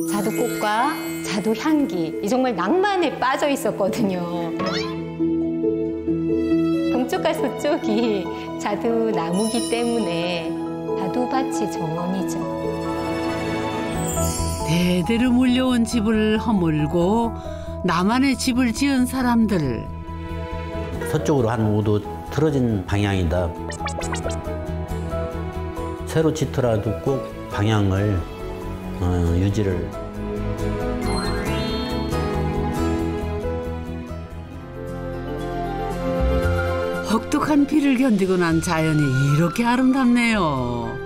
자두꽃과 자두향기, 이 정말 낭만에 빠져 있었거든요. 동쪽과 서쪽이 자두나무기 때문에 자두밭이 정원이죠. 대대로 물려온 집을 허물고 나만의 집을 지은 사람들. 서쪽으로 한 5도 틀어진 방향이다. 새로 짓더라도 꼭 방향을 유지를. 혹독한 비를 견디고 난 자연이 이렇게 아름답네요.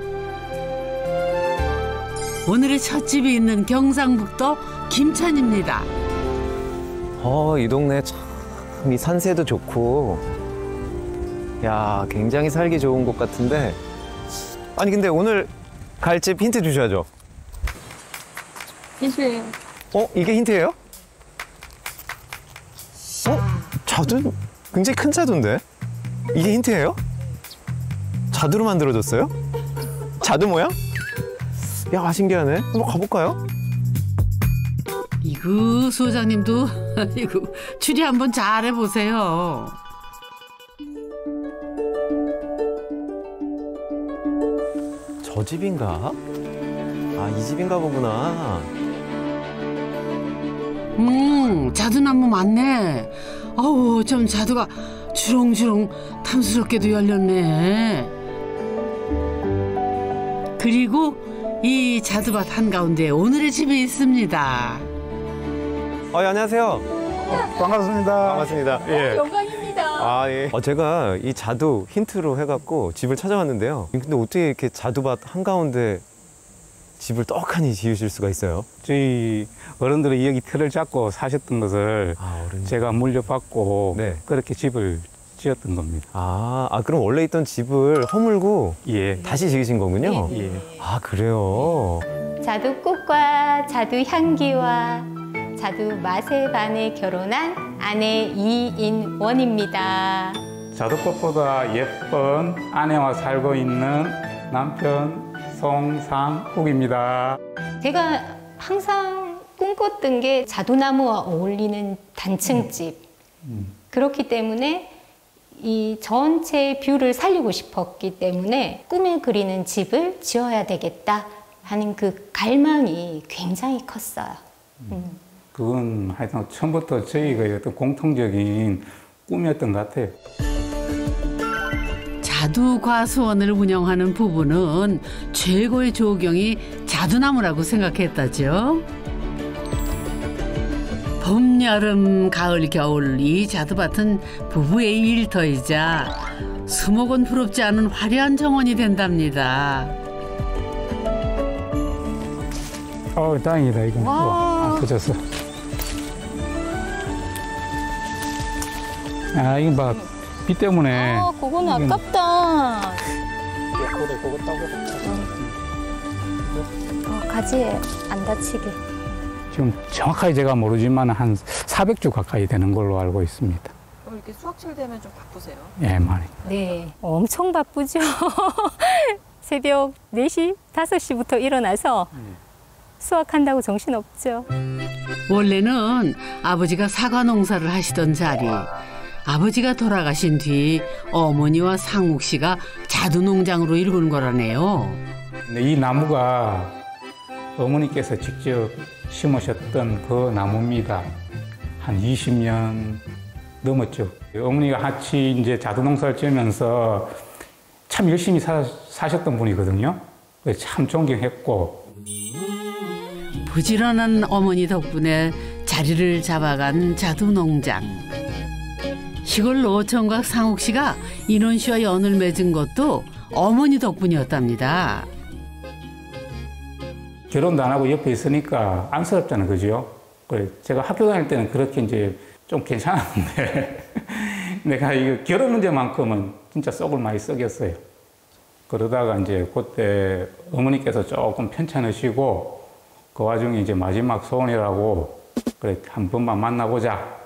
오늘의 첫 집이 있는 경상북도 김천입니다. 이 동네 참 이 산세도 좋고, 야, 굉장히 살기 좋은 곳 같은데. 아니 근데 오늘 갈 집 힌트 주셔야죠. 힌트예요. 이게 힌트예요? 자두 굉장히 큰 자두인데 이게 힌트예요? 자두로 만들어졌어요? 자두 모양? 야, 신기하네. 한번 가볼까요? 이구 소장님도 이거 추리 한번 잘 해보세요. 저 집인가? 이 집인가 보구나. 자두나무 많네. 어우, 좀 자두가 주렁주렁 탐스럽게도 열렸네. 그리고 이 자두밭 한가운데 오늘의 집이 있습니다. 안녕하세요. 반갑습니다. 반갑습니다. 예. 영광입니다. 예. 제가 이 자두 힌트로 해갖고 집을 찾아왔는데요. 근데 어떻게 이렇게 자두밭 한가운데 집을 떡하니 지으실 수가 있어요? 저희 어른들이 여기 틀을 잡고 사셨던 것을 제가 물려받고 네. 그렇게 집을 지었던 겁니다. 그럼 원래 있던 집을 허물고 예. 다시 지으신 거군요? 예. 그래요? 자두꽃과 자두향기와 자두 맛에 반해 결혼한 아내 이인원입니다. 자두꽃보다 예쁜 아내와 살고 있는 남편 송상욱입니다. 제가 항상 꿈꿨던 게 자두나무와 어울리는 단층집. 그렇기 때문에 이 전체 뷰를 살리고 싶었기 때문에 꿈에 그리는 집을 지어야 되겠다 하는 그 갈망이 굉장히 컸어요. 그건 하여튼 처음부터 저희가 어떤 공통적인 꿈이었던 것 같아요. 자두과수원을 운영하는 부부는 최고의 조경이 자두나무라고 생각했다죠. 봄, 여름, 가을, 겨울 이 자두밭은 부부의 일터이자 수목원 부럽지 않은 화려한 정원이 된답니다. 다행이다. 이거 안 터졌어. 이거 봐. 비 때문에. 그거는 아깝다. 옆구리 그거 따고. 가지에 안 다치게. 지금 정확하게 제가 모르지만 한 400주 가까이 되는 걸로 알고 있습니다. 이렇게 수확철 되면 좀 바쁘세요? 예, 많이. 네, 엄청 바쁘죠. 새벽 4시, 5시부터 일어나서 수확한다고 정신없죠. 원래는 아버지가 사과 농사를 하시던 자리. 아버지가 돌아가신 뒤 어머니와 상욱 씨가 자두 농장으로 이루는 거라네요. 근데 이 나무가 어머니께서 직접 심으셨던 그 나무입니다. 한 20년 넘었죠. 어머니가 같이 이제 자두 농사를 지으면서 참 열심히 사셨던 분이거든요. 참 존경했고. 부지런한 어머니 덕분에 자리를 잡아간 자두 농장. 시골 노총각 상욱 씨가 인원 씨와 연을 맺은 것도 어머니 덕분이었답니다. 결혼도 안 하고 옆에 있으니까 안쓰럽잖아요, 그죠? 제가 학교 다닐 때는 그렇게 이제 좀 괜찮았는데 내가 이거 결혼 문제만큼은 진짜 속을 많이 썩였어요. 그러다가 이제 그때 어머니께서 조금 편찮으시고 그 와중에 이제 마지막 소원이라고 그래 한 번만 만나보자.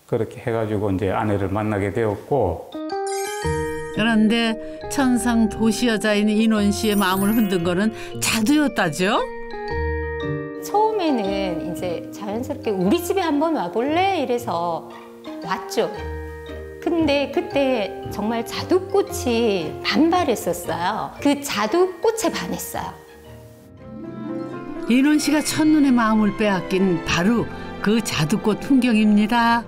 그렇게 해가지고 이제 아내를 만나게 되었고. 그런데 천상 도시 여자인 인원 씨의 마음을 흔든 거는 자두였다죠? 처음에는 처음에는 이제 자연스럽게 우리 집에 한번 와볼래? 이래서 왔죠. 근데 그때 정말 자두꽃이 반발했었어요. 그 자두꽃에 반했어요. 인원 씨가 첫눈에 마음을 빼앗긴 바로 그 자두꽃 풍경입니다.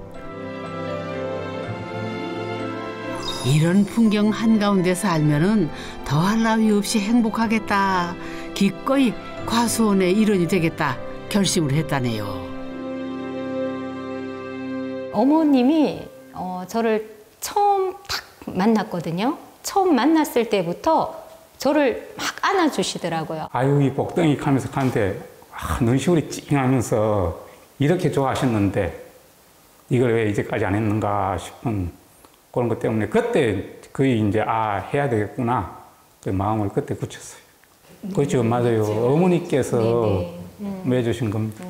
이런 풍경 한가운데 살면은 더할 나위 없이 행복하겠다. 기꺼이 과수원의 일원이 되겠다 결심을 했다네요. 어머님이 저를 처음 딱 만났거든요. 처음 만났을 때부터 저를 막 안아주시더라고요. 아유, 이 복덩이 가면서 가는데 눈시울이 찡하면서 이렇게 좋아하셨는데 이걸 왜 이제까지 안 했는가 싶은 그런 것 때문에 그때 거의 이제 해야 되겠구나 그 마음을 그때 굳혔어요. 그렇죠, 맞아요. 어머니께서 매주신 겁니다.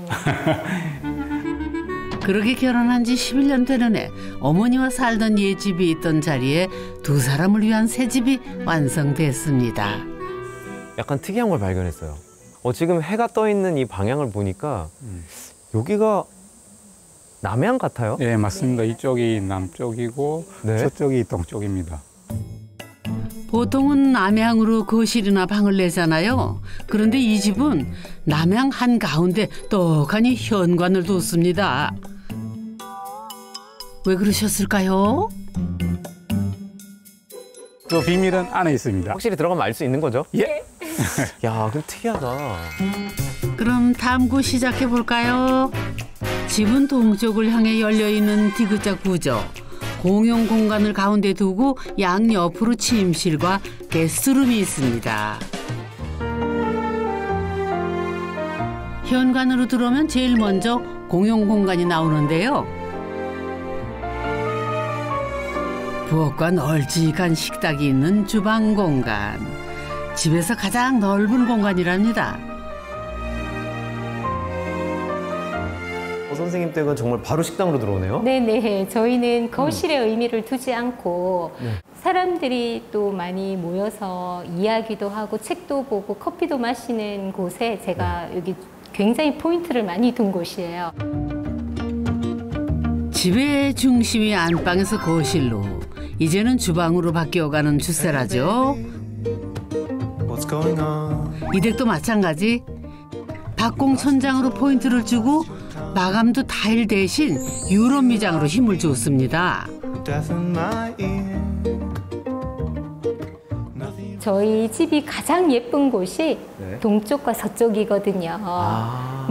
그렇게 결혼한 지 11년 되는 해 어머니와 살던 옛집이 있던 자리에 두 사람을 위한 새 집이 완성됐습니다. 약간 특이한 걸 발견했어요. 지금 해가 떠 있는 이 방향을 보니까 여기가 남해안 같아요? 네, 맞습니다. 이쪽이 남쪽이고 네. 저쪽이 동쪽입니다. 보통은 남향으로 거실이나 방을 내잖아요. 그런데 이 집은 남향 한가운데 떡하니 현관을 뒀습니다. 왜 그러셨을까요? 그 비밀은 안에 있습니다. 확실히 들어가면 알 수 있는 거죠? 예. 야, 그럼 특이하다. 그럼 탐구 시작해 볼까요? 집은 동쪽을 향해 열려있는 디귿자 구조. 공용 공간을 가운데 두고 양옆으로 침실과 게스트룸이 있습니다. 현관으로 들어오면 제일 먼저 공용 공간이 나오는데요. 부엌과 널찍한 식탁이 있는 주방 공간. 집에서 가장 넓은 공간이랍니다. 선생님 댁은 정말 바로 식당으로 들어오네요? 네네. 저희는 거실의 의미를 두지 않고 사람들이 또 많이 모여서 이야기도 하고 책도 보고 커피도 마시는 곳에 제가 여기 굉장히 포인트를 많이 둔 곳이에요. 집의 중심이 안방에서 거실로, 이제는 주방으로 바뀌어가는 주세라죠. 이 댁도 마찬가지. 박공 천장으로 포인트를 주고 마감도 타일 대신 유럽 미장으로 힘을 줬습니다. 저희 집이 가장 예쁜 곳이 동쪽과 서쪽이거든요.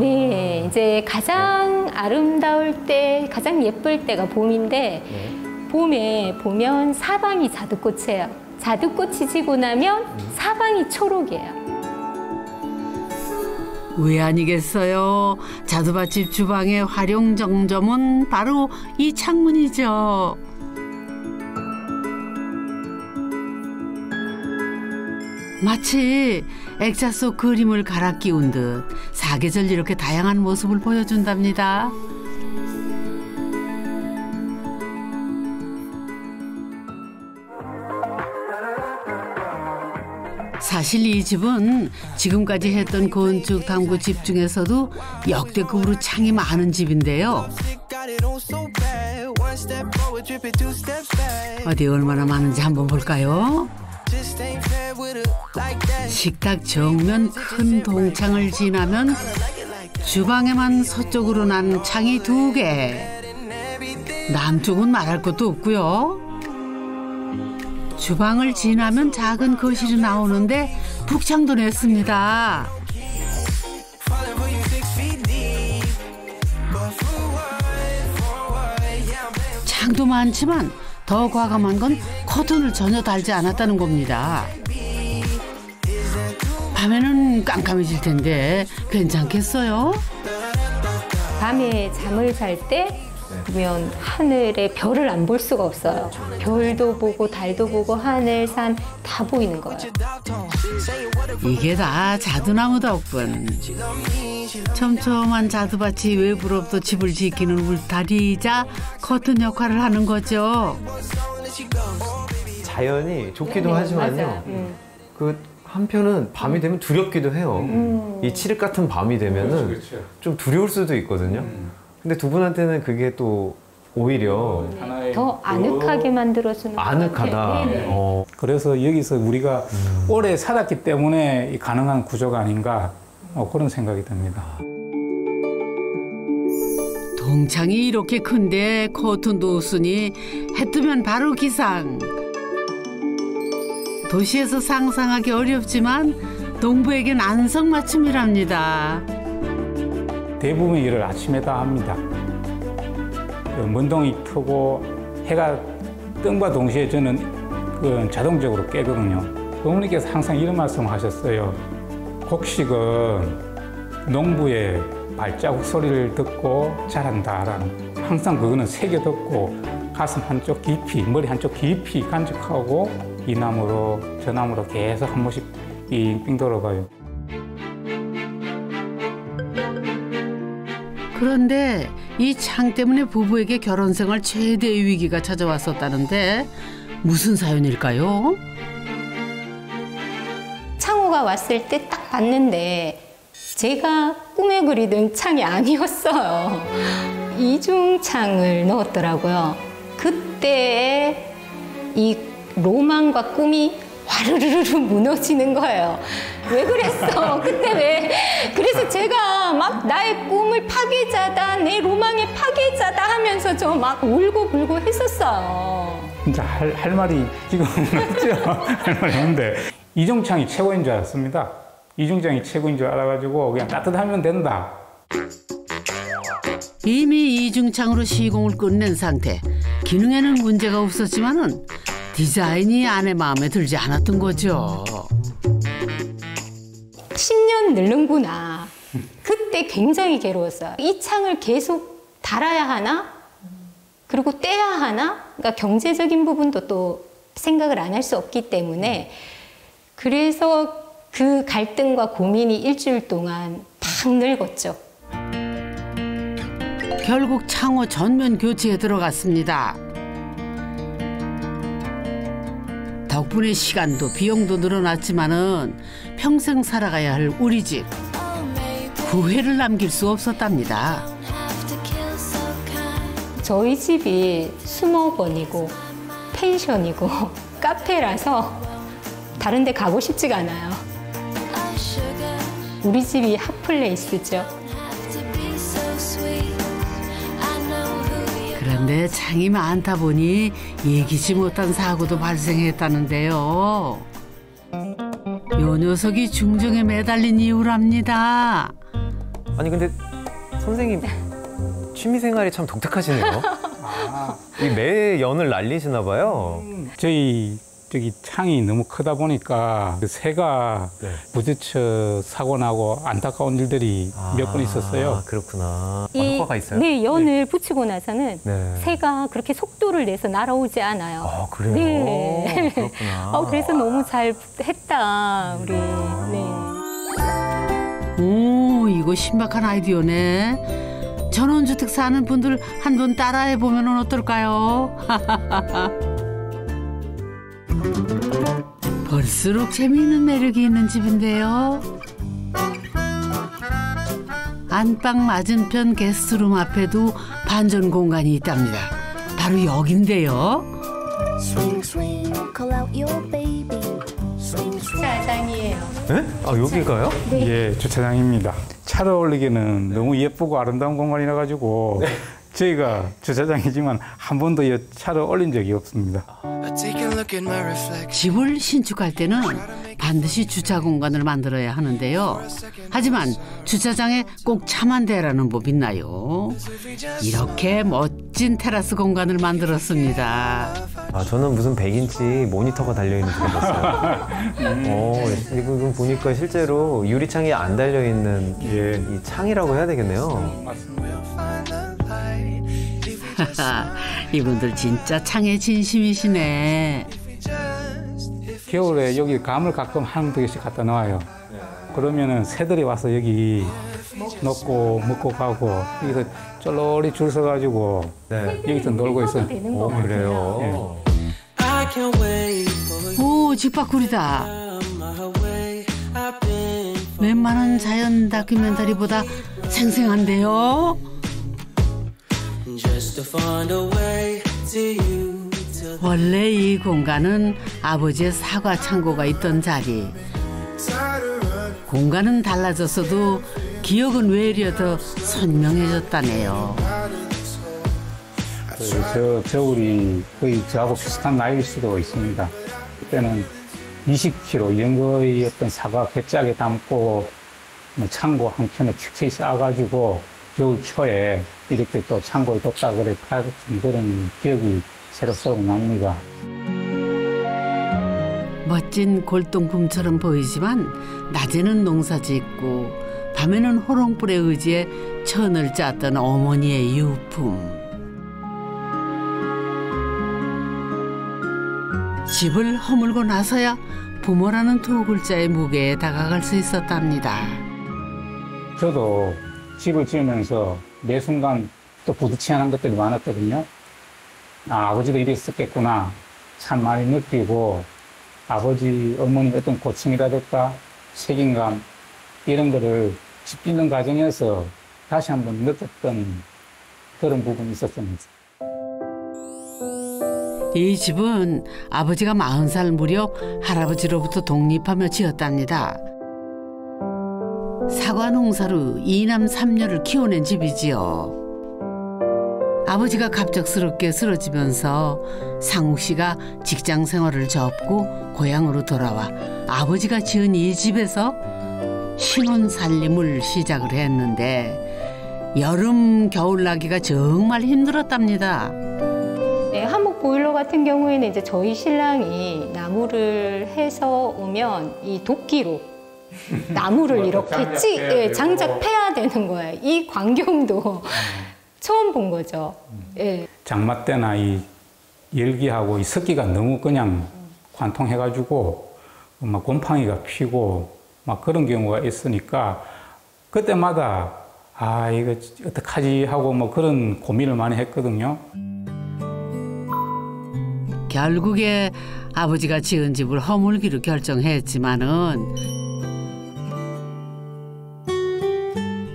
네, 이제 가장 아름다울 때, 가장 예쁠 때가 봄인데 봄에 보면 사방이 자두꽃이에요. 자두꽃이 지고 나면 사방이 초록이에요. 왜 아니겠어요? 자두밭집 주방의 활용 정점은 바로 이 창문이죠. 마치 액자 속 그림을 갈아 끼운 듯 사계절 이렇게 다양한 모습을 보여준답니다. 사실 이 집은 지금까지 했던 건축 탐구 집 중에서도 역대급으로 창이 많은 집인데요. 어디 얼마나 많은지 한번 볼까요? 식탁 정면 큰 동창을 지나면 주방에만 서쪽으로 난 창이 2개. 남쪽은 말할 것도 없고요. 주방을 지나면 작은 거실이 나오는데 북창도 냈습니다. 창도 많지만 더 과감한 건 커튼을 전혀 달지 않았다는 겁니다. 밤에는 깜깜해질 텐데 괜찮겠어요? 밤에 잠을 잘 때 보면 하늘에 별을 안 볼 수가 없어요. 별도 보고 달도 보고 하늘, 산 다 보이는 거예요. 이게 다 자두나무 덕분. 촘촘한 자두밭이 외부로부터 집을 지키는 울타리이자 커튼 역할을 하는 거죠. 자연이 좋기도 하지만요. 그 한편은 밤이 되면 두렵기도 해요. 이 칠흑 같은 밤이 되면은 그렇죠. 좀 두려울 수도 있거든요. 근데 두 분한테는 그게 또 오히려 하나의 더 아늑하게 만들어주는 것 아늑하다. 같아요. 네네. 그래서 여기서 우리가 오래 살았기 때문에 이 가능한 구조가 아닌가 그런 생각이 듭니다. 동창이 이렇게 큰데 커튼도 없으니 해 뜨면 바로 기상. 도시에서 상상하기 어렵지만 농부에겐 안성맞춤이랍니다. 대부분 일을 아침에 다 합니다. 먼동이 트고 해가 뜸과 동시에 저는 그 자동적으로 깨거든요. 어머니께서 항상 이런 말씀 하셨어요. 곡식은 농부의 발자국 소리를 듣고 자란다라는, 항상 그거는 새겨 듣고 가슴 한쪽 깊이, 머리 한쪽 깊이 간직하고 이 나무로 저 나무로 계속 한 번씩 빙빙 돌아가요. 그런데 이 창 때문에 부부에게 결혼 생활 최대의 위기가 찾아왔었다는데 무슨 사연일까요? 창호가 왔을 때 딱 봤는데 제가 꿈에 그리던 창이 아니었어요. 이중창을 넣었더라고요. 그때 이 로망과 꿈이 와르르르 무너지는 거예요. 왜 그랬어? 그때 왜? 그래서 제가 막 나의 꿈을 파괴자다, 내 로망의 파괴자다 하면서 저 막 울고불고 했었어요. 진짜 할 말이 지금 없죠. 할 말이 없는데 이중창이 최고인 줄 알았습니다. 이중창이 최고인 줄 알아가지고 그냥 따뜻하면 된다. 이미 이중창으로 시공을 끝낸 상태. 기능에는 문제가 없었지만은 디자인이 아내 마음에 들지 않았던 거죠. 10년 늘는구나. 그때 굉장히 괴로웠어요. 이 창을 계속 달아야 하나? 그리고 떼야 하나? 그러니까 경제적인 부분도 또 생각을 안 할 수 없기 때문에 그래서 그 갈등과 고민이 일주일 동안 팍 늙었죠. 결국 창호 전면 교체에 들어갔습니다. 덕분에 시간도 비용도 늘어났지만은 평생 살아가야 할 우리 집. 후회를 남길 수 없었답니다. 저희 집이 수목원이고 펜션이고 카페라서 다른 데 가고 싶지가 않아요. 우리 집이 핫플레이스죠. 그런데 창이 많다 보니 예기치 못한 사고도 발생했다는데요. 요 녀석이 중정에 매달린 이유랍니다. 아니 근데 선생님 취미생활이 참 독특하시네요. 이 매연을 날리시나 봐요. 저희 저기 창이 너무 크다 보니까 그 새가 부딪혀 사고 나고 안타까운 일들이 몇 번 있었어요. 그렇구나. 이 효과가 있어요? 네, 연을 붙이고 나서는 네. 새가 그렇게 속도를 내서 날아오지 않아요. 아, 그래요? 네. 그렇구나. 그래서 너무 잘 했다, 우리. 네. 오, 이거 신박한 아이디어네. 전원주택 사는 분들 한번 따라해 보면 어떨까요? 볼수록 재미있는 매력이 있는 집인데요. 안방 맞은편 게스트룸 앞에도 반전 공간이 있답니다. 바로 여긴데요. 주차장이에요. 네? 아 여기가요? 예, 주차장입니다. 차를 올리기는 너무 예쁘고 아름다운 공간이라 가지고 저희가 주차장이지만 한 번도 이 차를 올린 적이 없습니다. 집을 신축할 때는 반드시 주차 공간을 만들어야 하는데요. 하지만 주차장에 꼭 차만 대라는 법 있나요? 이렇게 멋진 테라스 공간을 만들었습니다. 아 저는 무슨 100인치 모니터가 달려있는 줄 알았어요. 이거 보니까 실제로 유리창이 안 달려있는 이 창이라고 해야 되겠네요. 맞습니다. 이분들 진짜 창에 진심이시네. 겨울에 여기 감을 가끔 한 두 개씩 갖다 놔요. 그러면은 새들이 와서 여기 먹고 가고 여기서 쫄쫄이 줄 서가지고 여기서 놀고 있어요. 그래요? 오, 집밥꿀이다. 수많은 자연 다큐멘터리보다 생생한데요. 원래 이 공간은 아버지의 사과 창고가 있던 자리. 공간은 달라졌어도 기억은 외려 더 선명해졌다네요. 저 겨울이 거의 저하고 비슷한 나이일 수도 있습니다. 그때는 20kg 이런 거의 어떤 사과 괴짝에 담고 뭐 창고 한켠에 킥킥 쌓아가지고 겨울 초에 이렇게 또 창고에 뒀다 그래 파는 그런 기억이 새록새록 납니다. 멋진 골동품처럼 보이지만 낮에는 농사 짓고 밤에는 호롱불에 의지해 천을 짰던 어머니의 유품. 집을 허물고 나서야 부모라는 두 글자의 무게에 다가갈 수 있었답니다. 저도 집을 지으면서 매 순간 또 부딪히는 것들이 많았거든요. 아버지도 이랬었겠구나 참 많이 느끼고 아버지, 어머니 어떤 고충이라든가 책임감 이런 거를 집 짓는 과정에서 다시 한번 느꼈던 그런 부분이 있었습니다. 이 집은 아버지가 40살 무렵 할아버지로부터 독립하며 지었답니다. 사과 농사로 2남 3녀를 키워낸 집이지요. 아버지가 갑작스럽게 쓰러지면서 상욱 씨가 직장 생활을 접고 고향으로 돌아와 아버지가 지은 이 집에서 신혼 살림을 시작을 했는데 여름 겨울 나기가 정말 힘들었답니다. 네, 한목 보일러 같은 경우에는 이제 저희 신랑이 나무를 해서 오면 이 도끼로 나무를 이렇게 장작 패야 되는 거예요. 이 광경도 처음 본 거죠. 예. 장마 때나 이 열기하고 이 습기가 너무 그냥 관통해가지고 막 곰팡이가 피고 막 그런 경우가 있으니까 그때마다 아 이거 어떡하지 하고 뭐 그런 고민을 많이 했거든요. 결국에 아버지가 지은 집을 허물기로 결정했지만은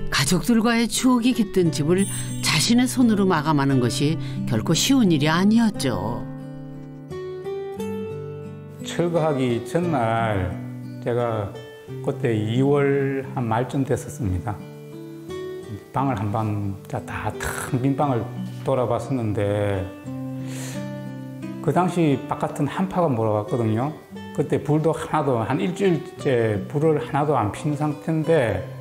가족들과의 추억이 깃든 집을 자신의 손으로 마감하는 것이 결코 쉬운 일이 아니었죠. 철거하기 전날 제가 그때 2월 한 말쯤 됐었습니다. 방을 한번 다 텅 빈 방을 돌아봤었는데 그 당시 바깥은 한파가 몰아왔거든요. 그때 불도 하나도 한 일주일째 불을 하나도 안 핀 상태인데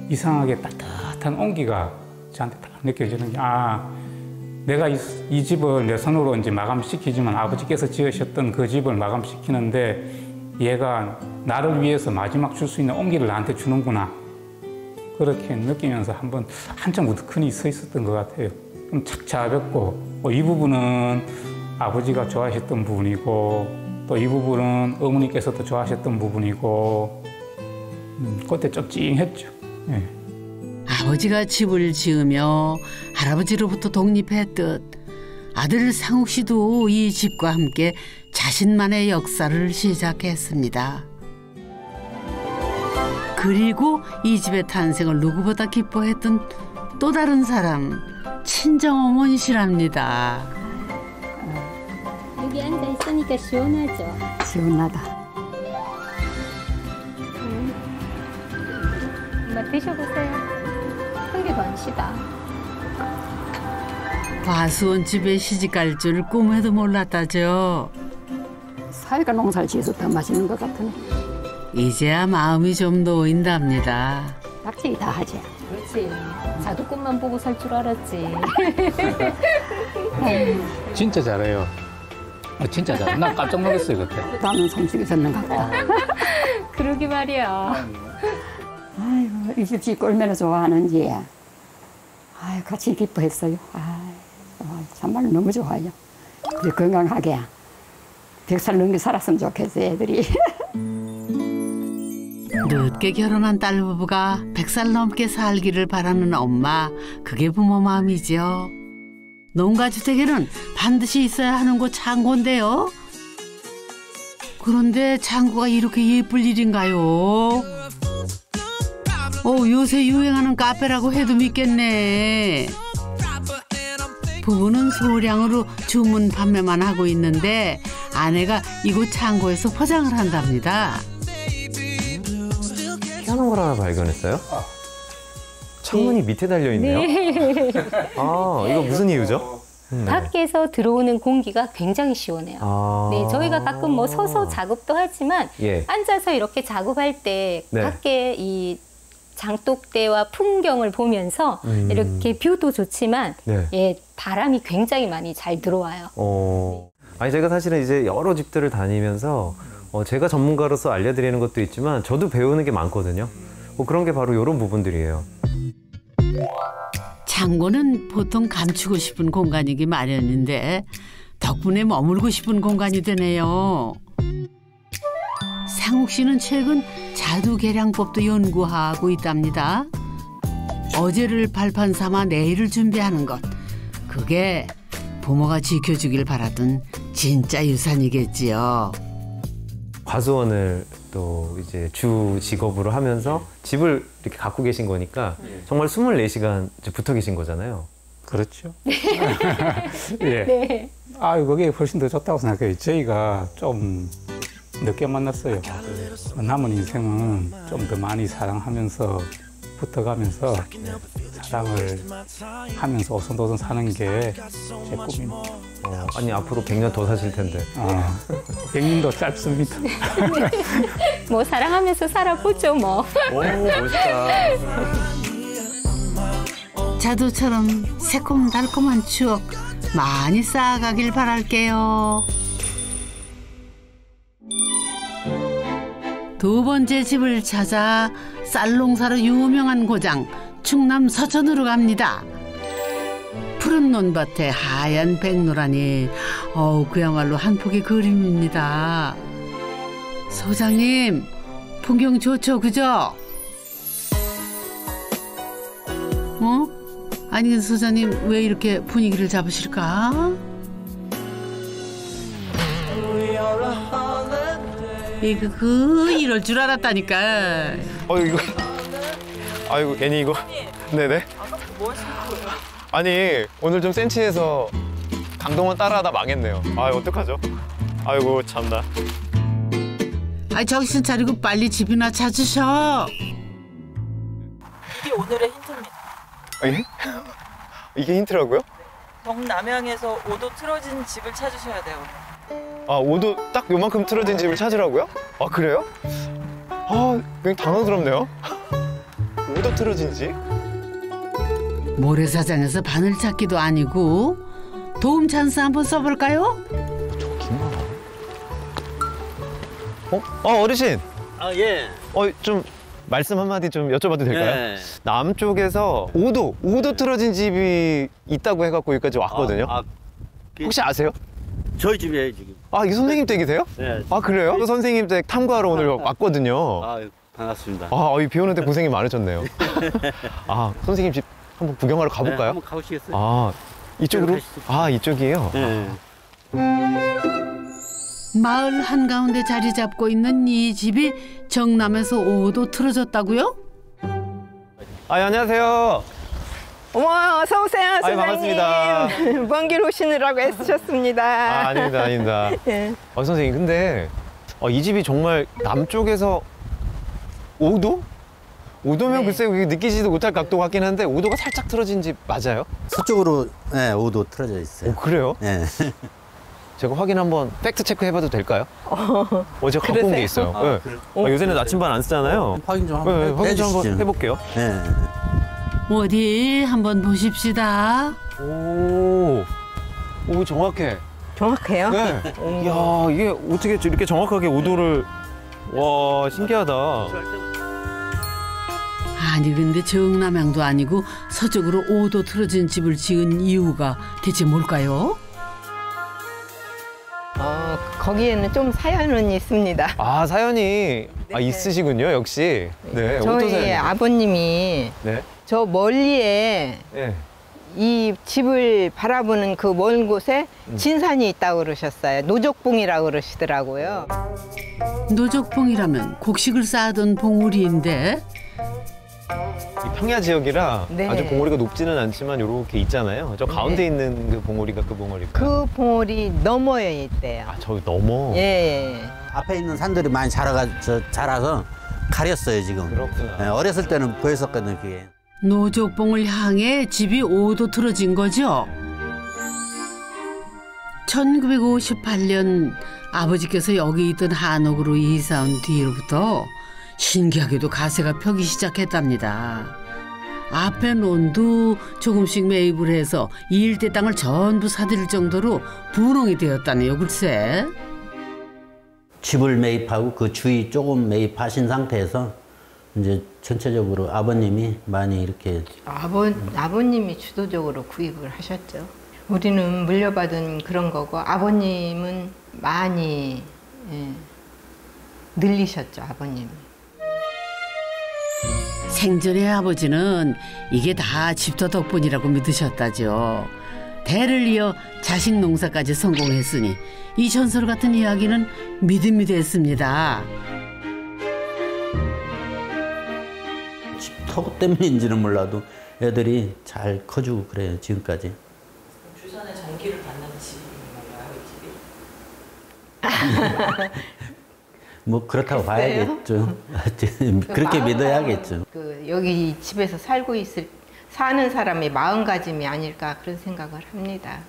이상하게 따뜻한 온기가 저한테 딱 느껴지는 게 내가 이 집을 내 손으로 이제 마감시키지만 아버지께서 지으셨던 그 집을 마감시키는데 얘가 나를 위해서 마지막 줄 수 있는 온기를 나한테 주는구나. 그렇게 느끼면서 한참 우두커니 서 있었던 것 같아요. 좀 착잡했고 이 부분은 아버지가 좋아하셨던 부분이고 또 이 부분은 어머니께서도 좋아하셨던 부분이고 그때 좀 찡했죠. 네. 아버지가 집을 지으며 할아버지로부터 독립했듯 아들 상욱 씨도 이 집과 함께 자신만의 역사를 시작했습니다. 그리고 이 집의 탄생을 누구보다 기뻐했던 또 다른 사람, 친정어머니시랍니다. 여기 앉아 있으니까 시원하죠? 시원하다. 엄마 드셔보세요. 한 개 더 안시다. 과수원 집에 시집갈 줄 꿈에도 몰랐다죠. 사이가 농사를 지어서 더 맛있는 것 같으네. 이제야 마음이 좀 놓인답니다. 확실히 다 하지. 그렇지. 자두꽃만 보고 살 줄 알았지. 진짜 잘해요. 진짜 잘해. 나 깜짝 놀랐어요 그때. 나는 솜씨가 졌는 것 같다. 그러게 말이야. 아이고, 이 집이 얼마나 좋아하는지. 아유, 같이 기뻐했어요. 정말 너무 좋아요. 그래, 건강하게 100살 넘게 살았으면 좋겠어요, 애들이. 늦게 결혼한 딸 부부가 100살 넘게 살기를 바라는 엄마, 그게 부모 마음이죠. 농가주택에는 반드시 있어야 하는 곳 창고인데요. 그런데 창고가 이렇게 예쁠 일인가요? 요새 유행하는 카페라고 해도 믿겠네. 부부는 소량으로 주문 판매만 하고 있는데 아내가 이곳 창고에서 포장을 한답니다. 희한한 걸 하나 발견했어요? 창문이 밑에 달려있네요. 네. 아, 이거 무슨 이유죠? 밖에서 들어오는 공기가 굉장히 시원해요. 네, 저희가 가끔 뭐 서서 작업도 하지만 예. 앉아서 이렇게 작업할 때 네. 밖에 이 장독대와 풍경을 보면서 이렇게 뷰도 좋지만 네. 예, 바람이 굉장히 많이 잘 들어와요. 아니 제가 사실은 이제 여러 집들을 다니면서 제가 전문가로서 알려드리는 것도 있지만 저도 배우는 게 많거든요. 그런 게 바로 이런 부분들이에요. 창고는 보통 감추고 싶은 공간이기 마련인데 덕분에 머물고 싶은 공간이 되네요. 상욱 씨는 최근 자두 개량법도 연구하고 있답니다. 어제를 발판 삼아 내일을 준비하는 것. 그게 부모가 지켜주길 바라던 진짜 유산이겠지요. 과수원을 또 이제 주 직업으로 하면서 집을 이렇게 갖고 계신 거니까 정말 24시간 붙어 계신 거잖아요. 그렇죠. 예. 네. 그게 훨씬 더 좋다고 생각해요. 저희가 좀 늦게 만났어요. 남은 인생은 좀 더 많이 사랑하면서 붙어가면서 사랑을 하면서 오손도손 사는 게 제 꿈입니다. 아니 앞으로 100년 더 사실 텐데. 100년도 짧습니다. 뭐 사랑하면서 살아보죠 뭐. 오, 멋있다. 자두처럼 새콤달콤한 추억 많이 쌓아가길 바랄게요. 두 번째 집을 찾아 쌀농사로 유명한 고장 충남 서천으로 갑니다. 푸른 논밭에 하얀 백노란이 그야말로 한 폭의 그림입니다. 소장님, 풍경 좋죠, 그죠? 아니 소장님 왜 이렇게 분위기를 잡으실까? 이럴 줄 알았다니까. 아이고 괜히 이거. 네네. 아니 오늘 좀 센치해서 강동원 따라하다 망했네요. 어떡하죠? 아이고 참나. 정신 차리고 빨리 집이나 찾으셔. 이게 오늘의 힌트입니다. 예? 이게 힌트라고요? 경남향에서 5도 틀어진 집을 찾으셔야 돼요. 5도 딱 요만큼 틀어진 집을 찾으라고요? 그래요? 굉장히 당황스럽네요. 5도 틀어진 집? 모래사장에서 바늘 찾기도 아니고 도움 찬스 한번 써볼까요? 저기만. 어르신. 예. 좀 말씀 한마디 좀 여쭤봐도 될까요? 네. 남쪽에서 5도 틀어진 집이 있다고 해갖고 여기까지 왔거든요. 혹시 아세요? 저희 집이에요 지금. 이 선생님 댁이세요? 네. 그래요? 그 선생님 댁 탐구하러 오늘 왔거든요. 반갑습니다. 비 오는데 고생이 많으셨네요. 선생님 집 한번 구경하러 가볼까요? 네, 한번 가보시겠어요? 이쪽으로? 이쪽이에요? 네. 마을 한가운데 자리 잡고 있는 이 집이 정남에서 5도 틀어졌다고요? 안녕하세요. 어머, 어서 오세요, 선생님. 반갑습니다. 먼 길 오시느라고 애쓰셨습니다. 아닙니다. 예. 선생님, 근데 이 집이 정말 남쪽에서 5도? 5도면 네. 글쎄요, 느끼지도 못할 각도 같긴 한데 5도가 살짝 틀어진 집 맞아요? 서쪽으로 5도 틀어져 있어요. 그래요? 네. 제가 확인 한번 팩트 체크 해봐도 될까요? 어제 갖고 온 게 있어요. 그래요? 요새는 나침반 안 쓰잖아요. 확인 좀 한번 확인 좀 한번 해주시죠. 해볼게요. 네. 어디 한번 보십시다. 오, 정확해. 정확해요? 네. 이야, 이게 어떻게 이렇게 정확하게 5도를. 와, 신기하다. 아니 근데 정남향도 아니고 서쪽으로 5도 틀어진 집을 지은 이유가 대체 뭘까요? 거기에는 좀 사연은 있습니다. 사연이 있으시군요, 역시. 네, 어떤 저희 사연이요? 아버님이 네. 저 멀리에 네. 이 집을 바라보는 그 먼 곳에 진산이 있다고 그러셨어요. 노적봉이라고 그러시더라고요. 노적봉이라면 곡식을 쌓아둔 봉우리인데 이 평야 지역이라 네. 아주 봉오리가 높지는 않지만 이렇게 있잖아요. 저 가운데 있는 그 봉오리가 그 봉오리가. 그 봉오리 너머에 있대요. 아, 저기 넘어. 예. 앞에 있는 산들이 많이 자라서 가렸어요, 지금. 그렇구나. 네, 어렸을 때는 보였었거든요, 그게. 노족봉을 향해 집이 오도 틀어진 거죠. 1958년 아버지께서 여기 있던 한옥으로 이사 온 뒤로부터 신기하게도 가세가 펴기 시작했답니다. 앞에 논도 조금씩 매입을 해서 이 일대 땅을 전부 사들일 정도로 분홍이 되었다네요, 글쎄. 집을 매입하고 그 주위 조금 매입하신 상태에서 이제 전체적으로 아버님이 많이 이렇게 아버님이 주도적으로 구입을 하셨죠. 우리는 물려받은 그런 거고 아버님은 많이 늘리셨죠, 아버님. 생전에 아버지는 이게 다 집터 덕분이라고 믿으셨다죠. 대를 이어 자식 농사까지 성공했으니 이 전설 같은 이야기는 믿음이 됐습니다. 집터 때문인지는 몰라도 애들이 잘 커주고 그래요, 지금까지. 주선에 전기를 받는 집인가요, 이 집이? 뭐 그렇다고 글쎄요. 봐야겠죠. 그렇게 믿어야겠죠. 여기 집에서 사는 사람의 마음가짐이 아닐까 그런 생각을 합니다.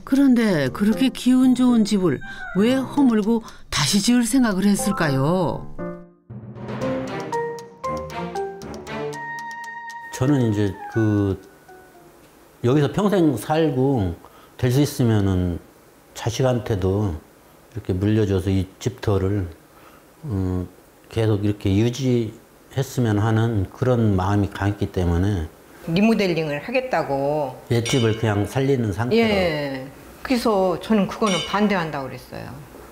그런데 그렇게 기운 좋은 집을 왜 허물고 다시 지을 생각을 했을까요? 저는 이제 여기서 평생 살고 될 수 있으면은 자식한테도 이렇게 물려줘서 이 집터를 계속 이렇게 유지했으면 하는 그런 마음이 강했기 때문에 리모델링을 하겠다고. 옛집을 그냥 살리는 상태로. 예. 그래서 저는 그거는 반대한다고 그랬어요.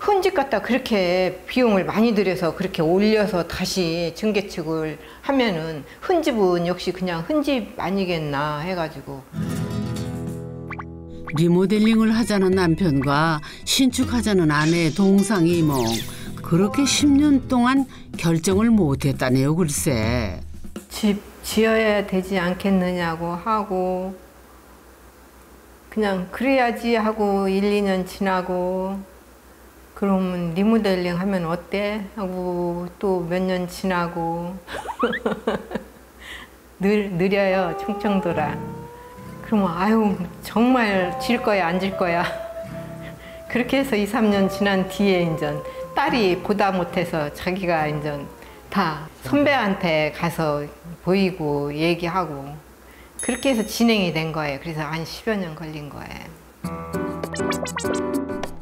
헌집 갖다 그렇게 비용을 많이 들여서 그렇게 올려서 다시 증개축을 하면은 헌집은 역시 그냥 헌집 아니겠나 해가지고. 리모델링을 하자는 남편과 신축하자는 아내의 동상이몽. 그렇게 10년 동안 결정을 못했다네요, 글쎄. 집 지어야 되지 않겠느냐고 하고 그냥 그래야지 하고 1, 2년 지나고 그러면 리모델링 하면 어때? 하고 또 몇 년 지나고 느려요, 충청도라. 그러면 아유 정말 질 거야 안 질 거야. 그렇게 해서 2, 3년 지난 뒤에 이제 딸이 보다 못해서 자기가 이제 다 선배한테 가서 보이고 얘기하고 그렇게 해서 진행이 된 거예요. 그래서 한 10여 년 걸린 거예요.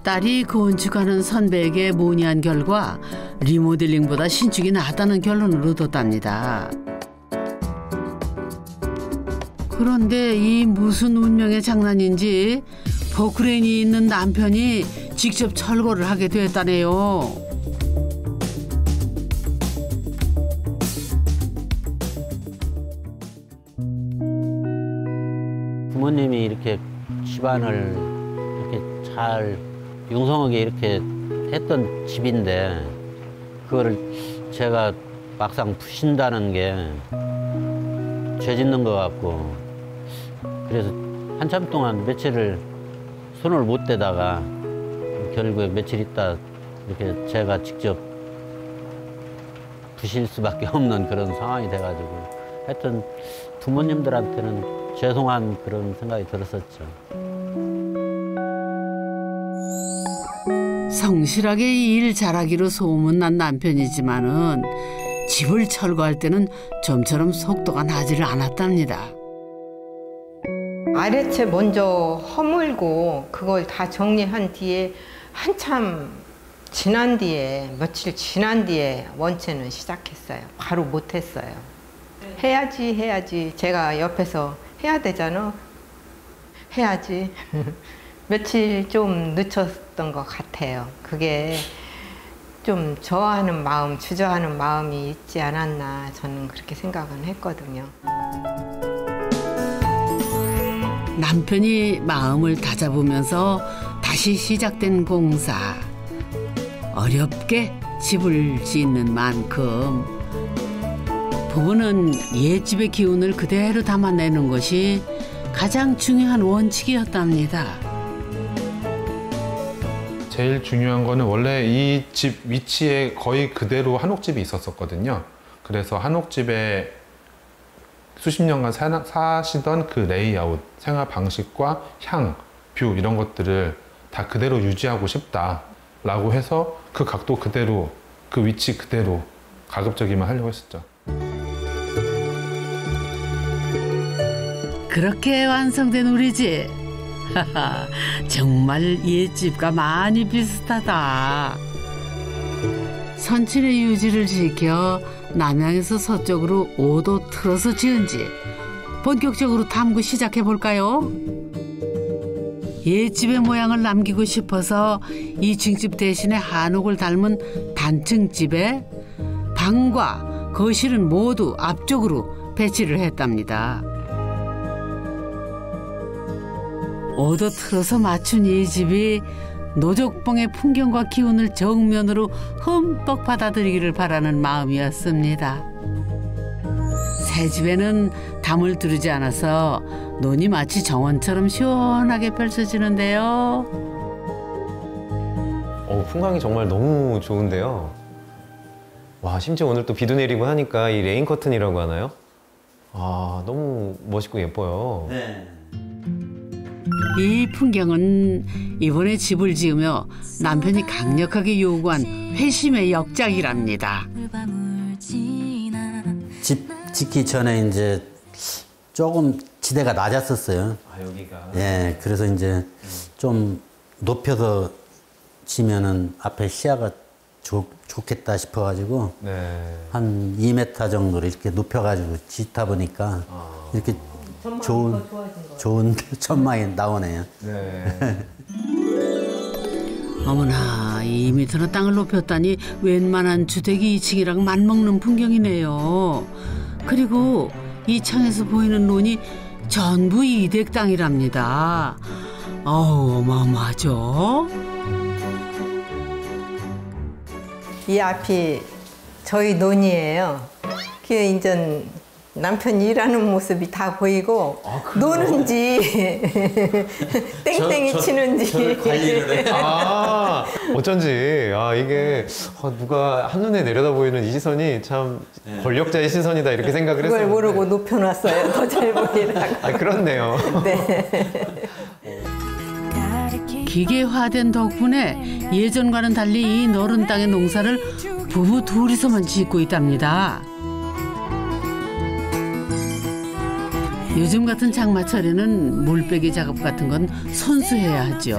딸이 건축하는 선배에게 문의한 결과 리모델링보다 신축이 낫다는 결론을 얻었답니다. 그런데 이 무슨 운명의 장난인지 포크레인이 있는 남편이 직접 철거를 하게 됐다네요. 부모님이 이렇게 집안을 이렇게 잘 융성하게 이렇게 했던 집인데 그거를 제가 막상 부신다는 게 죄 짓는 것 같고 그래서 한참 동안 며칠을 손을 못 대다가 결국에 며칠 있다 이렇게 제가 직접 부실 수밖에 없는 그런 상황이 돼가지고 하여튼 부모님들한테는 죄송한 그런 생각이 들었었죠. 성실하게 일 잘하기로 소문난 남편이지만은 집을 철거할 때는 좀처럼 속도가 나지를 않았답니다. 아래채 먼저 허물고 그걸 다 정리한 뒤에 한참 지난 뒤에 며칠 지난 뒤에 원체는 시작했어요. 바로 못했어요. 해야지 제가 옆에서 해야 되잖아. 해야지. 며칠 좀 늦췄던 것 같아요. 그게 좀 저하는 마음, 주저하는 마음이 있지 않았나 저는 그렇게 생각은 했거든요. 남편이 마음을 다잡으면서 다시 시작된 공사. 어렵게 집을 짓는 만큼 부부는 옛집의 기운을 그대로 담아내는 것이 가장 중요한 원칙이었답니다. 제일 중요한 거는 원래 이 집 위치에 거의 그대로 한옥집이 있었거든요. 그래서 한옥집에 수십 년간 사시던 그 레이아웃, 생활 방식과 향, 뷰 이런 것들을 다 그대로 유지하고 싶다라고 해서 그 각도 그대로, 그 위치 그대로 가급적이면 하려고 했었죠. 그렇게 완성된 우리 집. 정말 옛집과 많이 비슷하다. 선친의 유지를 지켜 남향에서 서쪽으로 5도 틀어서 지은 집. 본격적으로 탐구 시작해볼까요? 옛집의 모양을 남기고 싶어서 이 중집 대신에 한옥을 닮은 단층집에 방과 거실은 모두 앞쪽으로 배치를 했답니다. 5도 틀어서 맞춘 이 집이 노족봉의 풍경과 기운을 정면으로 흠뻑 받아들이기를 바라는 마음이었습니다. 새 집에는 담을 두르지 않아서 논이 마치 정원처럼 시원하게 펼쳐지는데요. 풍광이 정말 너무 좋은데요. 와, 심지어 오늘 또 비도 내리고 하니까 이 레인 커튼이라고 하나요? 아, 너무 멋있고 예뻐요. 네. 이 풍경은 이번에 집을 지으며 남편이 강력하게 요구한 회심의 역작이랍니다. 집 짓기 전에 이제 조금 지대가 낮았었어요. 아, 여기가. 예, 그래서 이제 좀 높여서 지면은 앞에 시야가 좋겠다 싶어가지고 네. 한 2m 정도로 이렇게 높여가지고 짓다 보니까 이렇게 좋은 전망이 나오네요. 네. 어머나, 2m나 땅을 높였다니 웬만한 주택이 2층이랑 맞먹는 풍경이네요. 그리고 이 창에서 보이는 논이 전부 이댁 땅이랍니다. 어우, 어마어마하죠? 이 앞이 저희 논이에요. 그게 이제 남편이 일하는 모습이 다 보이고 노는지 땡땡이 치는지 저를 관리를 해. 아, 어쩐지. 아, 이게 누가 한눈에 내려다 보이는 이 시선이 참 권력자의 시선이다 이렇게 생각을 했어요. 그걸 모르고 높여놨어요. 더 잘 보이라고. 아, 그렇네요. 네. 기계화된 덕분에 예전과는 달리 이 너른 땅의 농사를 부부 둘이서만 짓고 있답니다. 요즘 같은 장마철에는 물빼기 작업 같은 건 손수해야 하죠.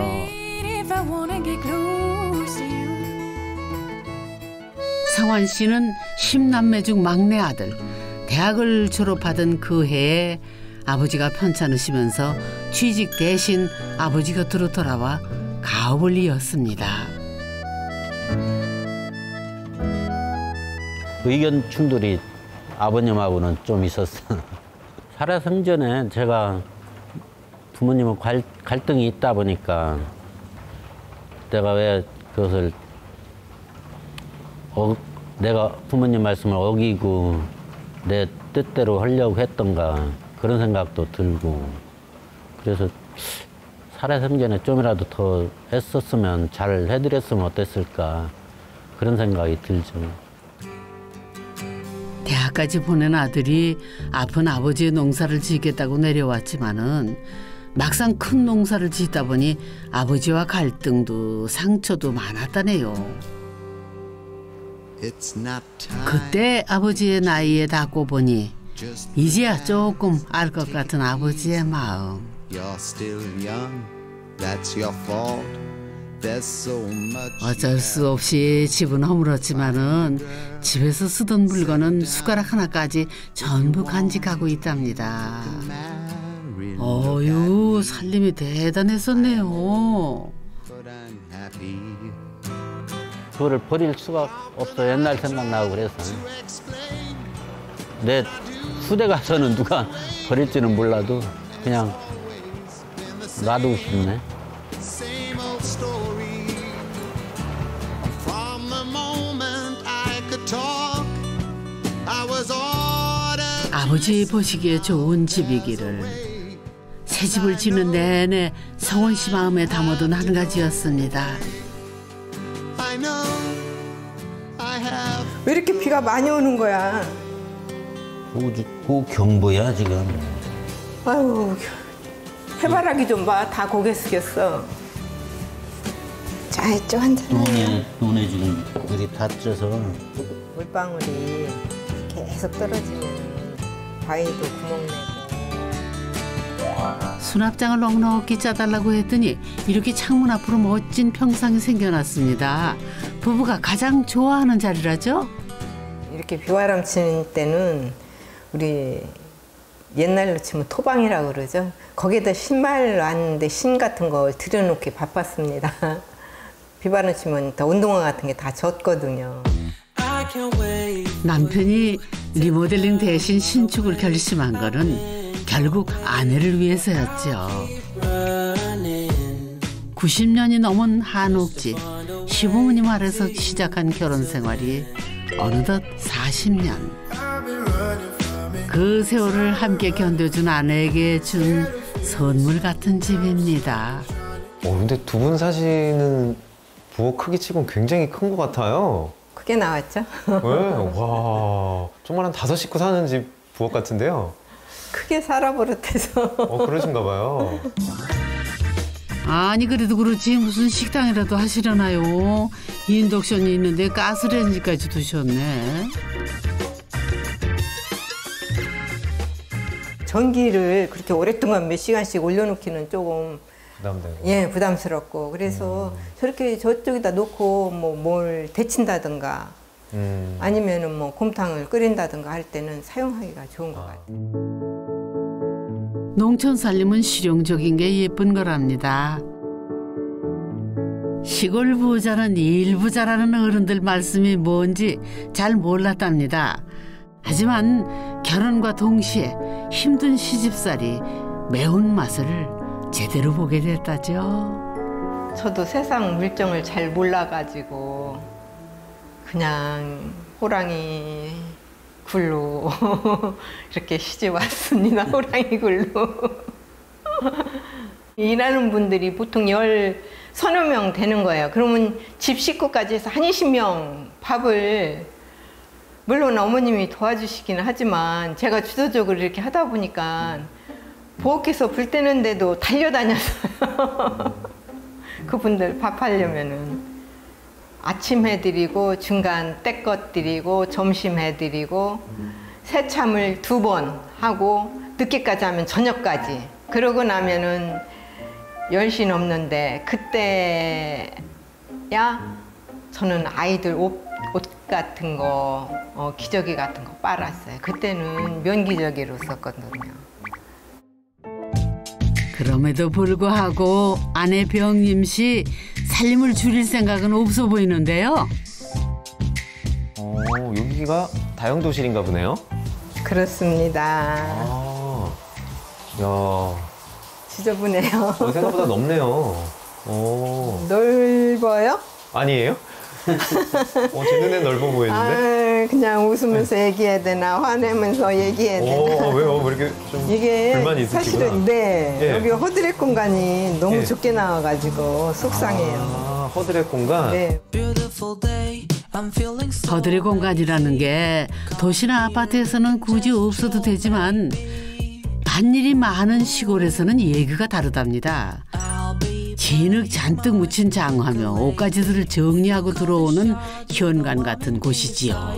성환 씨는 10남매 중 막내 아들. 대학을 졸업하던 그 해에 아버지가 편찮으시면서 취직 대신 아버지 곁으로 돌아와 가업을 이었습니다. 의견 충돌이 아버님하고는 좀 있었어요. 살아생전에 제가 부모님은 갈등이 있다 보니까 내가 왜 그것을 내가 부모님 말씀을 어기고 내 뜻대로 하려고 했던가 그런 생각도 들고 그래서 살아생전에 좀이라도 더 애썼으면 잘 해드렸으면 어땠을까 그런 생각이 들죠. 대학까지 보낸 아들이 아픈 아버지의 농사를 짓겠다고 내려왔지만은 막상 큰 농사를 짓다 보니 아버지와 갈등도 상처도 많았다네요. 그때 아버지의 나이에 닿고 보니 이제야 조금 알 것 같은 아버지의 마음. 어쩔 수 없이 집은 허물었지만은 집에서 쓰던 물건은 숟가락 하나까지 전부 간직하고 있답니다. 어유, 살림이 대단했었네요. 그거를 버릴 수가 없어. 옛날 생각나고 그래서. 내 후대 가서는 누가 버릴지는 몰라도 그냥 놔두고 싶네. From the moment I could talk, I was all 아버지 보시기에 좋은 집이기를. 새 집을 짓는 내내 성원 씨 마음에 담아둔 한 가지였습니다. 왜 이렇게 비가 많이 오는 거야? 그 경보야 지금. 아유, 해바라기 좀 봐. 다 고개 숙였어. 자, 이쪽 한잔해. 눈에 지금 물이 다 쪄서. 물방울이 계속 떨어지면 바위도 구멍 내고. 수납장을 넉넉히 짜달라고 했더니 이렇게 창문 앞으로 멋진 평상이 생겨났습니다. 부부가 가장 좋아하는 자리라죠? 이렇게 비바람 치는 때는 우리 옛날로 치면 토방이라고 그러죠. 거기에다 신발 놨는데 신 같은 거 들여놓기 바빴습니다. 비바람 치면 다 운동화 같은 게 다 젖거든요. 남편이 리모델링 대신 신축을 결심한 거는 결국 아내를 위해서였죠. 90년이 넘은 한옥집, 시부모님 아래서 시작한 결혼 생활이 어느덧 40년. 그 세월을 함께 견뎌준 아내에게 준 선물 같은 집입니다. 근데 두 분 사시는 부엌 크기 치곤 굉장히 큰 것 같아요. 크게 나왔죠? 네, 와, 정말 한 5식구 사는 집 부엌 같은데요. 크게 살아버릇해서. 그러신가 봐요. 아니 그래도 그렇지 무슨 식당이라도 하시려나요? 인덕션이 있는데 가스레인지까지 두셨네. 전기를 그렇게 오랫동안 몇 시간씩 올려놓기는 조금 부담되고. 예, 부담스럽고. 그래서 저렇게 저쪽에다 놓고 뭐 뭘 데친다든가 아니면은 뭐 곰탕을 끓인다든가 할 때는 사용하기가 좋은 것 같아요. 농촌 살림은 실용적인 게 예쁜 거랍니다. 시골 부자는 일부자라는 어른들 말씀이 뭔지 잘 몰랐답니다. 하지만 결혼과 동시에 힘든 시집살이 매운맛을 제대로 보게 됐다죠. 저도 세상 물정을 잘 몰라가지고 그냥 호랑이 굴로 이렇게 시집 왔습니다. 호랑이 굴로. 일하는 분들이 보통 서너 명 되는 거예요. 그러면 집 식구까지 해서 한 20명 밥을, 물론 어머님이 도와주시기는 하지만 제가 주도적으로 이렇게 하다 보니까 부엌에서 불 때는데도 달려다녔어요. 그분들 밥하려면은. 아침 해드리고 중간 때껏 드리고 점심 해드리고 새참을 2번 하고 늦게까지 하면 저녁까지. 그러고 나면은 10시 넘는데 그때야 저는 아이들 옷 같은 거 기저귀 같은 거 빨았어요. 그때는 면기저귀로 썼거든요. 그럼에도 불구하고 아내 병임 씨 살림을 줄일 생각은 없어 보이는데요. 여기가 다용도실인가 보네요. 그렇습니다. 야, 지저분해요. 생각보다 넓네요. 넓어요? 아니에요? 제 눈엔 넓어 보이는데? 그냥 웃으면서 얘기해야 되나 화내면서 얘기해야 되나. 왜요? 왜 이렇게 좀 이게 불만이 있으시구나. 사실은 예. 여기 허드렛 공간이 너무 예. 좁게 나와가지고 속상해요. 허드렛 공간? 네. 허드렛 공간이라는 게 도시나 아파트에서는 굳이 없어도 되지만 밭일이 많은 시골에서는 얘기가 다르답니다. 진흙 잔뜩 묻힌 장화며 옷가지들을 정리하고 들어오는 현관 같은 곳이지요.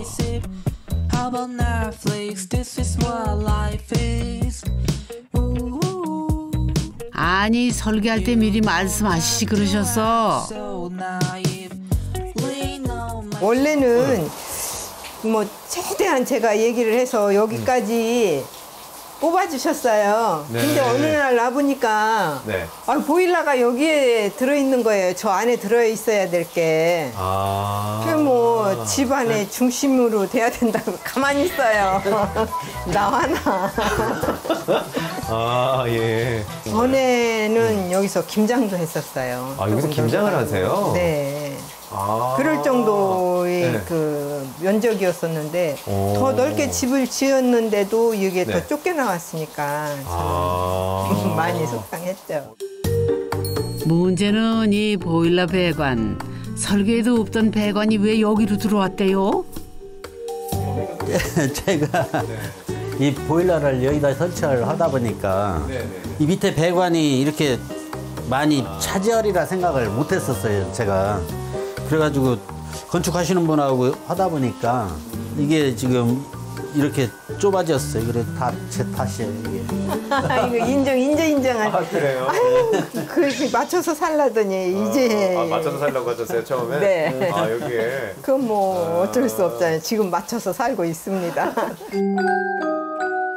아니 설계할 때 미리 말씀하시지 그러셨어. 원래는 뭐 최대한 제가 얘기를 해서 여기까지 뽑아주셨어요. 네. 근데 어느 날 와보니까 네. 보일러가 여기에 들어있는 거예요. 저 안에 들어있어야 될 게. 뭐 집안의 중심으로 돼야 된다고 가만히 있어요. 나와나. 예. 전에는 여기서 김장도 했었어요. 여기서 김장을 하세요? 네. 그럴 정도의 네. 그 면적이었었는데 더 넓게 집을 지었는데도 이게 네. 더 쫓겨나왔으니까 참 많이 속상했죠. 문제는 이 보일러 배관. 설계에도 없던 배관이 왜 여기로 들어왔대요? 제가 이 보일러를 여기다 설치를 하다 보니까 이 밑에 배관이 이렇게 많이 차지하리라 생각을 못 했었어요, 제가. 그래가지고 건축하시는 분하고 하다 보니까 이게 지금 이렇게 좁아졌어요. 그래 다 제 탓이에요, 이게. 이거 인정하지. 그래요? 아유, 그렇게 맞춰서 살라더니 이제. 맞춰서 살려고 하셨어요, 처음에? 네. 여기에. 그건 뭐 어쩔 수 없잖아요. 지금 맞춰서 살고 있습니다.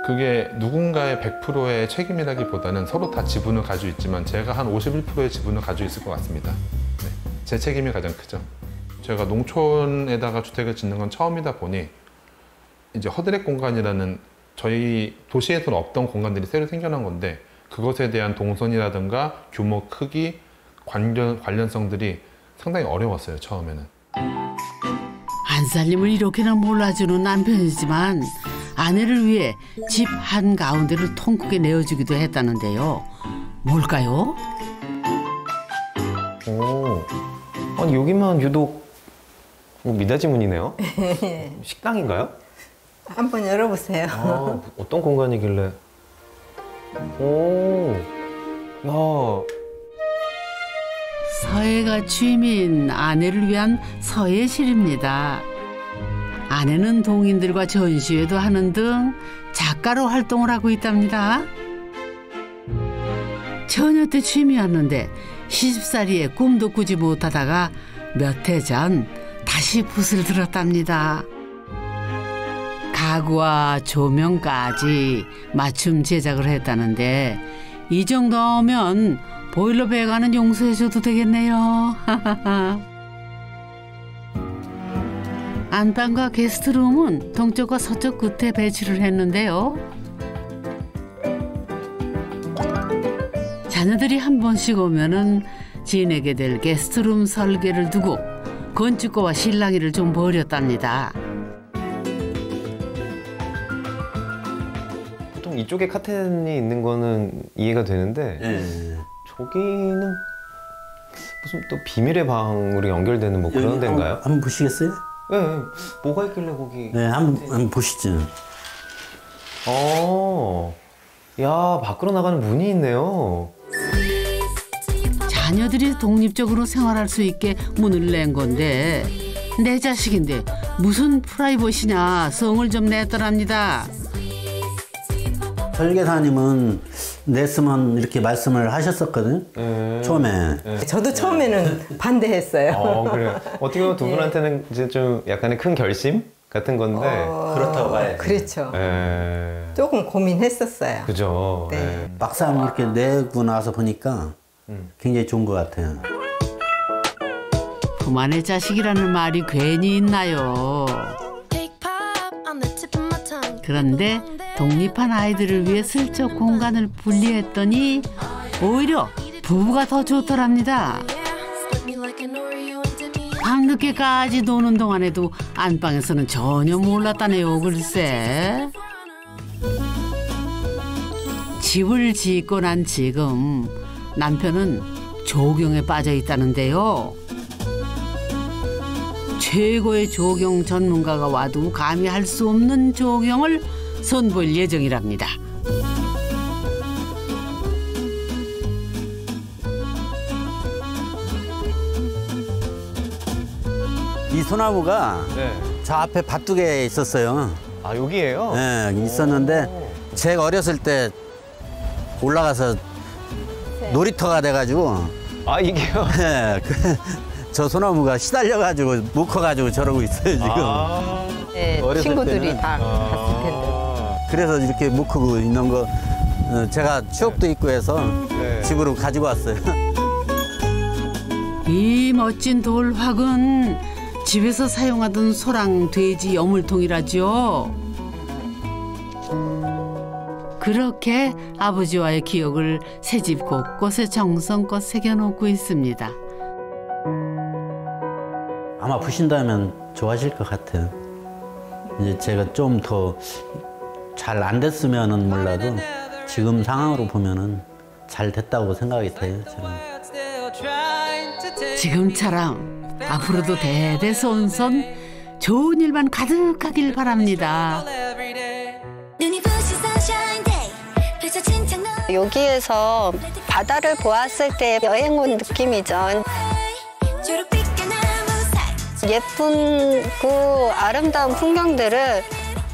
그게 누군가의 100%의 책임이라기보다는 서로 다 지분을 가지고 있지만 제가 한 51%의 지분을 가지고 있을 것 같습니다. 네. 제 책임이 가장 크죠. 제가 농촌에다가 주택을 짓는 건 처음이다 보니 이제 허드렛 공간이라는 저희 도시에서는 없던 공간들이 새로 생겨난 건데 그것에 대한 동선이라든가 규모, 크기, 관련성들이 상당히 어려웠어요, 처음에는. 안살림을 이렇게나 몰라주는 남편이지만 아내를 위해 집 한가운데를 통 크게 내어주기도 했다는데요. 뭘까요? 아니 여기만 유독 미닫이문이네요. 식당인가요? 한번 열어보세요. 어떤 공간이길래? 야. 서예가 취미인 아내를 위한 서예실입니다. 아내는 동인들과 전시회도 하는 등 작가로 활동을 하고 있답니다. 처녀 때 취미였는데 시집살이에 꿈도 꾸지 못하다가 몇 해 전 다시 붓을 들었답니다. 가구와 조명까지 맞춤 제작을 했다는데 이 정도면 보일러 배관은 용서해줘도 되겠네요. 안방과 게스트룸은 동쪽과 서쪽 끝에 배치를 했는데요. 자녀들이 한 번씩 오면은 지내게 될 게스트룸 설계를 두고 건축가와 실랑이를 좀 벌였답니다. 보통 이쪽에 카텐이 있는 거는 이해가 되는데 저기는 무슨 또 비밀의 방으로 연결되는 뭐 그런 데인가요? 한번 보시겠어요? 네, 뭐가 있길래 거기? 네, 한번 보시죠. 야, 밖으로 나가는 문이 있네요. 자녀들이 독립적으로 생활할 수 있게 문을 낸 건데 내 자식인데 무슨 프라이버시냐 성을 좀 냈더랍니다. 설계사님은 냈으면 이렇게 말씀을 하셨었거든요. 처음에. 저도 처음에는 반대했어요. 그래요. 어떻게 보면 두 분한테는 이제 좀 약간의 큰 결심 같은 건데 그렇다고 봐야죠. 그렇죠. 조금 고민했었어요. 그죠. 네. 막상 이렇게 내고 나서 보니까 굉장히 좋은 것 같아요. 품 안의 자식이라는 말이 괜히 있나요? 그런데 독립한 아이들을 위해 슬쩍 공간을 분리했더니 오히려 부부가 더 좋더랍니다. 밤늦게까지 노는 동안에도 안방에서는 전혀 몰랐다네요, 글쎄. 집을 짓고 난 지금 남편은 조경에 빠져 있다는데요. 최고의 조경 전문가가 와도 감히 할 수 없는 조경을 선보일 예정이랍니다. 이 소나무가 저 앞에 밭두개에 있었어요. 아, 여기에요? 네, 있었는데 제가 어렸을 때 올라가서 놀이터가 돼가지고 이게요? 네, 저 소나무가 시달려가지고 못 커가지고 저러고 있어요 지금. 네, 어렸을 친구들이 때는. 다 갔을 텐데. 그래서 이렇게 못 크고 있는 거 제가 추억도 있고 해서 집으로 가지고 왔어요. 이 멋진 돌확은 집에서 사용하던 소랑 돼지 여물통이라죠. 그렇게 아버지와의 기억을 새집 곳곳에 정성껏 새겨놓고 있습니다. 아마 보신다면 좋아하실 것 같아요. 이제 제가 좀 더 잘 안 됐으면은 몰라도 지금 상황으로 보면은 잘 됐다고 생각이 돼요. 저는. 지금처럼 앞으로도 대대손손 좋은 일만 가득하길 바랍니다. 여기에서 바다를 보았을 때 여행 온 느낌이죠. 예쁜 그 아름다운 풍경들을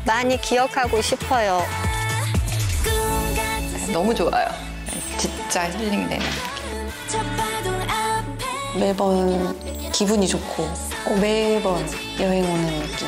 많이 기억하고 싶어요. 너무 좋아요. 진짜 힐링되는 느낌. 매번 기분이 좋고 매번 여행 오는 느낌.